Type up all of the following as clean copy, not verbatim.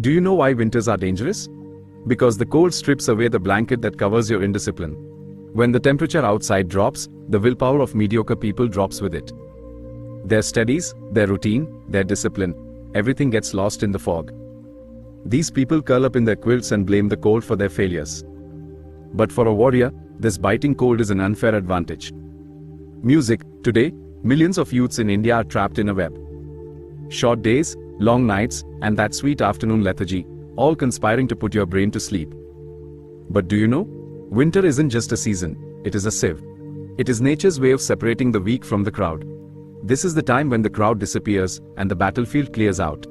Do you know why winters are dangerous? Because the cold strips away the blanket that covers your indiscipline. When the temperature outside drops, the willpower of mediocre people drops with it. Their studies, their routine, their discipline, everything gets lost in the fog. These people curl up in their quilts and blame the cold for their failures. But for a warrior, this biting cold is an unfair advantage. Music. Today, millions of youths in India are trapped in a web. Short days, long nights, and that sweet afternoon lethargy, all conspiring to put your brain to sleep. But do you know? Winter isn't just a season, it is a sieve. It is nature's way of separating the weak from the crowd. This is the time when the crowd disappears and the battlefield clears out.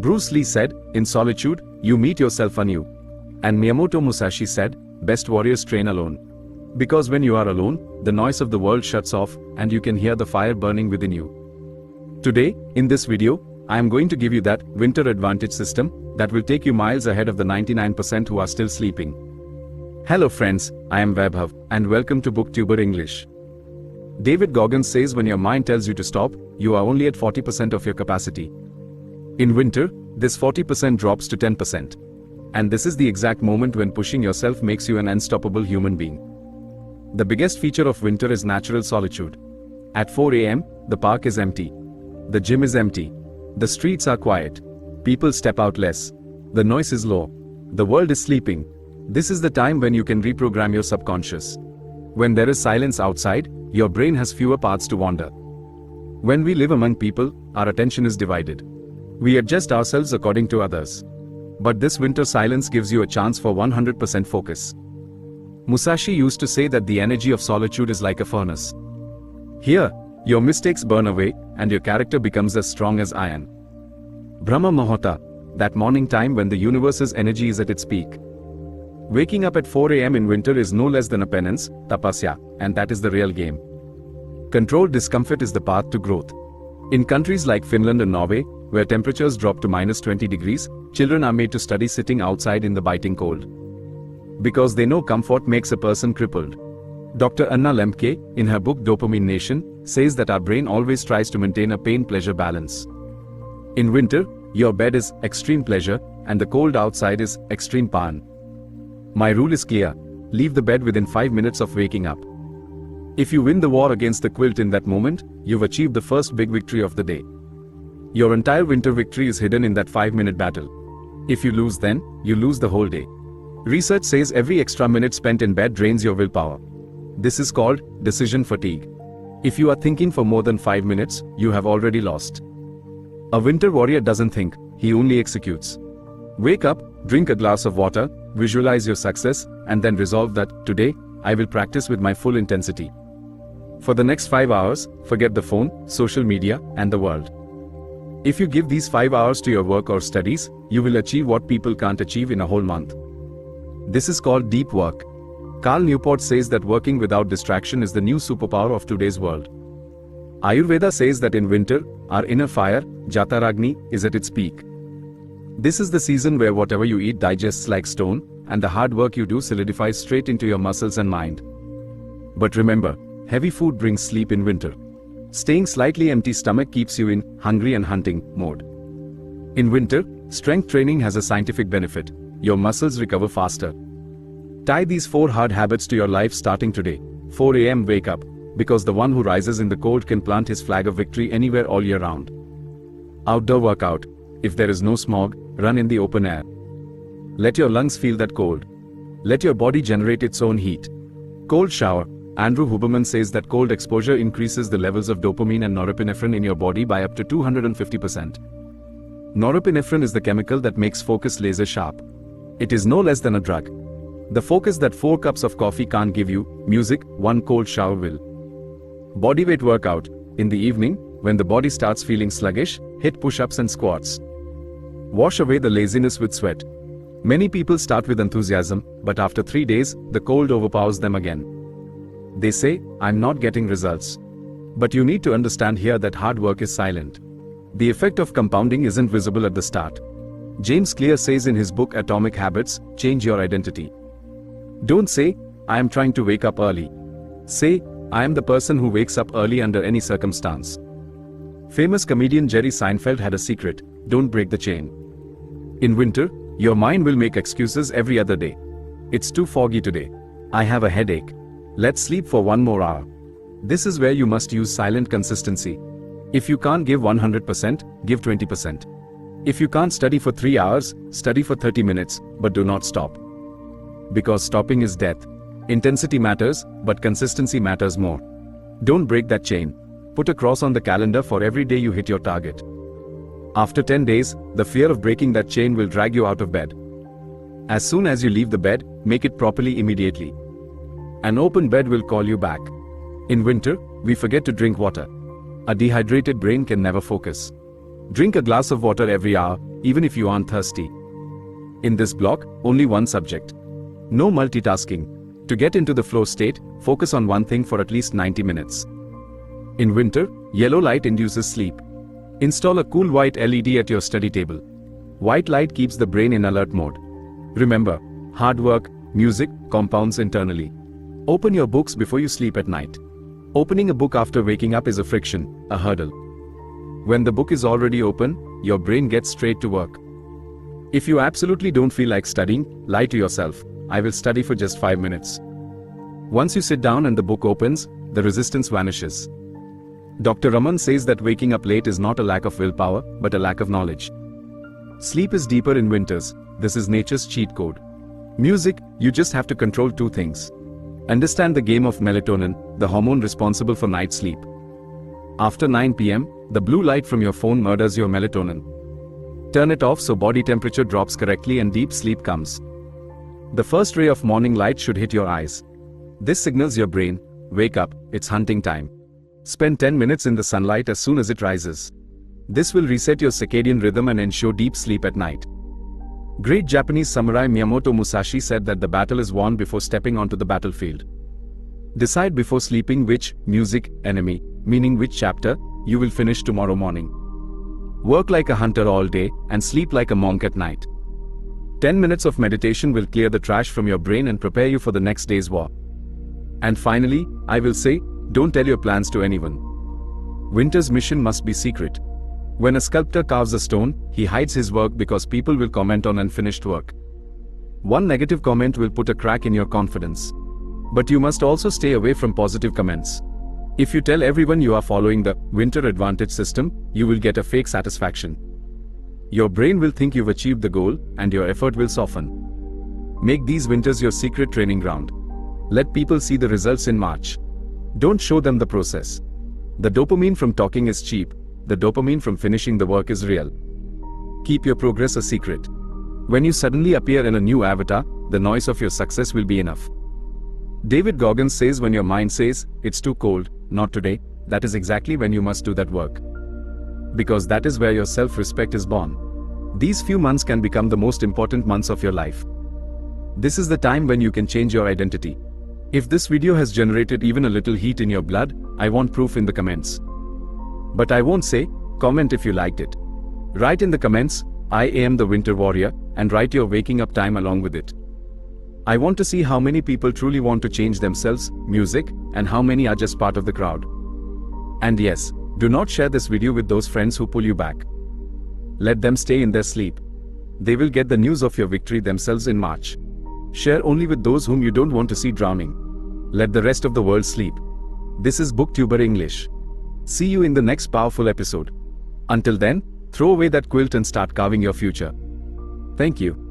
Bruce Lee said, "In solitude, you meet yourself anew." And Miyamoto Musashi said, "Best warriors train alone." Because when you are alone, the noise of the world shuts off and you can hear the fire burning within you. Today, in this video, I am going to give you that winter advantage system that will take you miles ahead of the 99% who are still sleeping. Hello friends, I am Vaibhav, and welcome to BookTuber English. David Goggins says when your mind tells you to stop, you are only at 40% of your capacity. In winter, this 40% drops to 10%. And this is the exact moment when pushing yourself makes you an unstoppable human being. The biggest feature of winter is natural solitude. At 4 a.m., the park is empty. The gym is empty. The streets are quiet. People step out less. The noise is low. The world is sleeping. This is the time when you can reprogram your subconscious. When there is silence outside, your brain has fewer paths to wander. When we live among people, our attention is divided. We adjust ourselves according to others. But this winter silence gives you a chance for 100% focus. Musashi used to say that the energy of solitude is like a furnace. Here, your mistakes burn away, and your character becomes as strong as iron. Brahma Muhurta, that morning time when the universe's energy is at its peak. Waking up at 4 a.m. in winter is no less than a penance, tapasya, and that is the real game. Controlled discomfort is the path to growth. In countries like Finland and Norway, where temperatures drop to -20 degrees, children are made to study sitting outside in the biting cold. Because they know comfort makes a person crippled. Dr. Anna Lembke, in her book Dopamine Nation, says that our brain always tries to maintain a pain-pleasure balance. In winter, your bed is extreme pleasure, and the cold outside is extreme pain. My rule is clear: leave the bed within 5 minutes of waking up. If you win the war against the quilt in that moment, you've achieved the first big victory of the day. Your entire winter victory is hidden in that 5-minute battle. If you lose then, you lose the whole day. Research says every extra minute spent in bed drains your willpower. This is called decision fatigue. If you are thinking for more than 5 minutes, you have already lost. A winter warrior doesn't think, he only executes. Wake up, drink a glass of water, visualize your success, and then resolve that, today, I will practice with my full intensity. For the next 5 hours, forget the phone, social media, and the world. If you give these 5 hours to your work or studies, you will achieve what people can't achieve in a whole month. This is called deep work. Carl Newport says that working without distraction is the new superpower of today's world. Ayurveda says that in winter, our inner fire, Jataragni, is at its peak. This is the season where whatever you eat digests like stone, and the hard work you do solidifies straight into your muscles and mind. But remember, heavy food brings sleep in winter. Staying slightly empty stomach keeps you in hungry and hunting mode. In winter, strength training has a scientific benefit. Your muscles recover faster. Tie these 4 hard habits to your life starting today. 4 a.m. wake up, because the one who rises in the cold can plant his flag of victory anywhere all year round. Outdoor workout. If there is no smog, run in the open air. Let your lungs feel that cold. Let your body generate its own heat. Cold shower. Andrew Huberman says that cold exposure increases the levels of dopamine and norepinephrine in your body by up to 250%. Norepinephrine is the chemical that makes focus laser sharp. It is no less than a drug. The focus that 4 cups of coffee can't give you, music, 1 cold shower will. Bodyweight workout. In the evening, when the body starts feeling sluggish, hit push-ups and squats. Wash away the laziness with sweat. Many people start with enthusiasm, but after 3 days, the cold overpowers them again. They say, "I'm not getting results." But you need to understand here that hard work is silent. The effect of compounding isn't visible at the start. James Clear says in his book Atomic Habits, change your identity. Don't say, "I am trying to wake up early." Say, "I am the person who wakes up early under any circumstance." Famous comedian Jerry Seinfeld had a secret: don't break the chain. In winter, your mind will make excuses every other day. It's too foggy today. I have a headache. Let's sleep for 1 more hour. This is where you must use silent consistency. If you can't give 100%, give 20%. If you can't study for 3 hours, study for 30 minutes, but do not stop. Because stopping is death. Intensity matters, but consistency matters more. Don't break that chain. Put a cross on the calendar for every day you hit your target. After 10 days, the fear of breaking that chain will drag you out of bed. As soon as you leave the bed, make it properly immediately. An open bed will call you back. In winter, we forget to drink water. A dehydrated brain can never focus. Drink a glass of water every hour, even if you aren't thirsty. In this block, only one subject. No multitasking. To get into the flow state, focus on one thing for at least 90 minutes. In winter, yellow light induces sleep. Install a cool white LED at your study table. White light keeps the brain in alert mode. Remember, hard work, music, compounds internally. Open your books before you sleep at night. Opening a book after waking up is a friction, a hurdle. When the book is already open, your brain gets straight to work. If you absolutely don't feel like studying, lie to yourself. I will study for just 5 minutes. Once you sit down and the book opens, the resistance vanishes. Dr. Raman says that waking up late is not a lack of willpower, but a lack of knowledge. Sleep is deeper in winters. This is nature's cheat code. Music, you just have to control 2 things. Understand the game of melatonin, the hormone responsible for night sleep. After 9 p.m., the blue light from your phone murders your melatonin. Turn it off so body temperature drops correctly and deep sleep comes. The first ray of morning light should hit your eyes. This signals your brain, wake up, it's hunting time. Spend 10 minutes in the sunlight as soon as it rises. This will reset your circadian rhythm and ensure deep sleep at night. Great Japanese samurai Miyamoto Musashi said that the battle is won before stepping onto the battlefield. Decide before sleeping which music enemy, meaning which chapter, you will finish tomorrow morning. Work like a hunter all day and sleep like a monk at night. 10 minutes of meditation will clear the trash from your brain and prepare you for the next day's war. And finally, I will say, don't tell your plans to anyone. Winter's mission must be secret. When a sculptor carves a stone, he hides his work because people will comment on unfinished work. One negative comment will put a crack in your confidence. But you must also stay away from positive comments. If you tell everyone you are following the winter advantage system, you will get a fake satisfaction. Your brain will think you've achieved the goal, and your effort will soften. Make these winters your secret training ground. Let people see the results in March. Don't show them the process. The dopamine from talking is cheap. The dopamine from finishing the work is real. Keep your progress a secret. When you suddenly appear in a new avatar, the noise of your success will be enough. David Goggins says when your mind says, it's too cold, not today, that is exactly when you must do that work. Because that is where your self-respect is born. These few months can become the most important months of your life. This is the time when you can change your identity. If this video has generated even a little heat in your blood, I want proof in the comments. But I won't say, comment if you liked it. Write in the comments, I am the Winter Warrior, and write your waking up time along with it. I want to see how many people truly want to change themselves, music, and how many are just part of the crowd. And yes, do not share this video with those friends who pull you back. Let them stay in their sleep. They will get the news of your victory themselves in March. Share only with those whom you don't want to see drowning. Let the rest of the world sleep. This is BookTuber English. See you in the next powerful episode. Until then, throw away that quilt and start carving your future. Thank you.